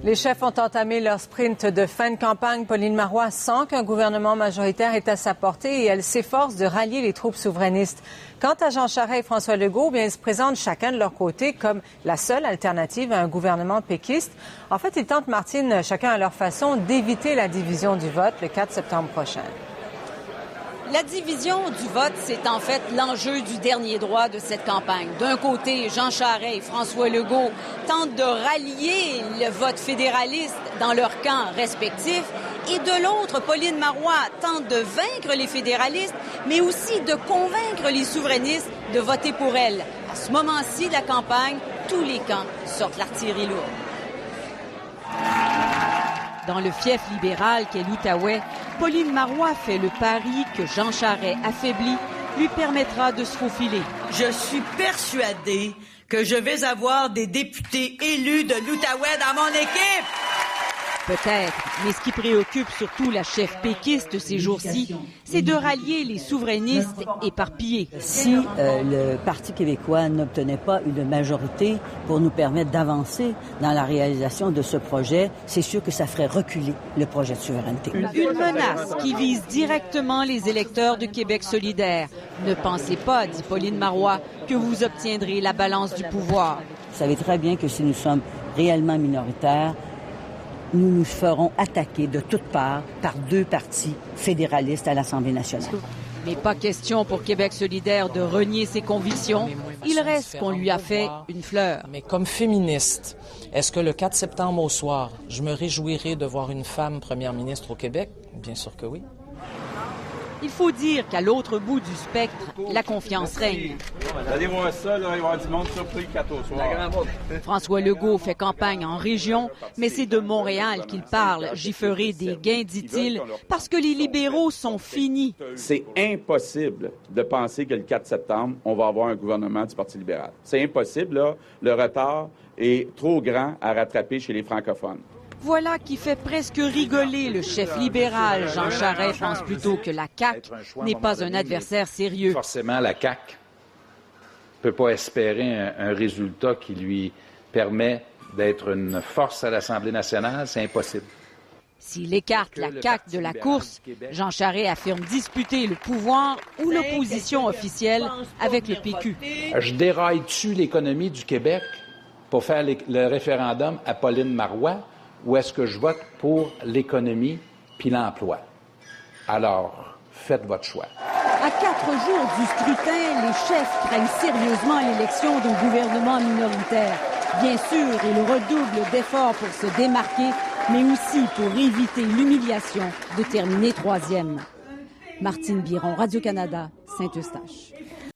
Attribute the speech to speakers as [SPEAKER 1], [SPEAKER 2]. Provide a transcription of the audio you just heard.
[SPEAKER 1] Les chefs ont entamé leur sprint de fin de campagne. Pauline Marois sent qu'un gouvernement majoritaire est à sa portée et elle s'efforce de rallier les troupes souverainistes. Quant à Jean Charest et François Legault, bien, ils se présentent chacun de leur côté comme la seule alternative à un gouvernement péquiste. En fait, ils tentent, Martine, chacun à leur façon, d'éviter la division du vote le 4 septembre prochain.
[SPEAKER 2] La division du vote, c'est en fait l'enjeu du dernier droit de cette campagne. D'un côté, Jean Charest et François Legault tentent de rallier le vote fédéraliste dans leurs camps respectifs. Et de l'autre, Pauline Marois tente de vaincre les fédéralistes, mais aussi de convaincre les souverainistes de voter pour elle. À ce moment-ci de la campagne, tous les camps sortent l'artillerie lourde. Dans le fief libéral qu'est l'Outaouais, Pauline Marois fait le pari que Jean Charest affaibli lui permettra de se faufiler.
[SPEAKER 3] Je suis persuadée que je vais avoir des députés élus de l'Outaouais dans mon équipe.
[SPEAKER 2] Peut-être, mais ce qui préoccupe surtout la chef péquiste ces jours-ci, c'est de rallier les souverainistes éparpillés.
[SPEAKER 4] Si le Parti québécois n'obtenait pas une majorité pour nous permettre d'avancer dans la réalisation de ce projet, c'est sûr que ça ferait reculer le projet de souveraineté.
[SPEAKER 2] Une menace qui vise directement les électeurs de Québec solidaire. Ne pensez pas, dit Pauline Marois, que vous obtiendrez la balance du pouvoir.
[SPEAKER 4] Vous savez très bien que si nous sommes réellement minoritaires, nous nous ferons attaquer de toutes parts par deux partis fédéralistes à l'Assemblée nationale.
[SPEAKER 2] Mais pas question pour Québec solidaire de renier ses convictions. Il reste qu'on lui a fait une fleur.
[SPEAKER 5] Mais comme féministe, est-ce que le 4 septembre au soir, je me réjouirai de voir une femme première ministre au Québec? Bien sûr que oui.
[SPEAKER 2] Il faut dire qu'à l'autre bout du spectre, la confiance règne.
[SPEAKER 6] Allez voir ça, là, il va y avoir du monde surpris le 4 au soir.
[SPEAKER 2] François Legault fait campagne en région, mais c'est de Montréal qu'il parle. J'y ferai des gains, dit-il, parce que les libéraux sont finis.
[SPEAKER 6] C'est impossible de penser que le 4 septembre, on va avoir un gouvernement du Parti libéral. C'est impossible, là. Le retard est trop grand à rattraper chez les francophones.
[SPEAKER 2] Voilà qui fait presque rigoler le chef libéral. Jean Charest pense plutôt que la CAQ n'est pas un adversaire sérieux.
[SPEAKER 7] Forcément, la CAQ ne peut pas espérer un résultat qui lui permet d'être une force à l'Assemblée nationale. C'est impossible.
[SPEAKER 2] S'il écarte la CAQ de la course, Jean Charest affirme disputer le pouvoir ou l'opposition officielle avec le PQ.
[SPEAKER 7] Je déraille-tu l'économie du Québec pour faire le référendum à Pauline Marois? Ou est-ce que je vote pour l'économie puis l'emploi? Alors, faites votre choix.
[SPEAKER 2] À 4 jours du scrutin, les chefs craignent sérieusement l'élection d'un gouvernement minoritaire. Bien sûr, ils redoublent d'efforts pour se démarquer, mais aussi pour éviter l'humiliation de terminer 3e. Martine Biron, Radio-Canada, Saint-Eustache.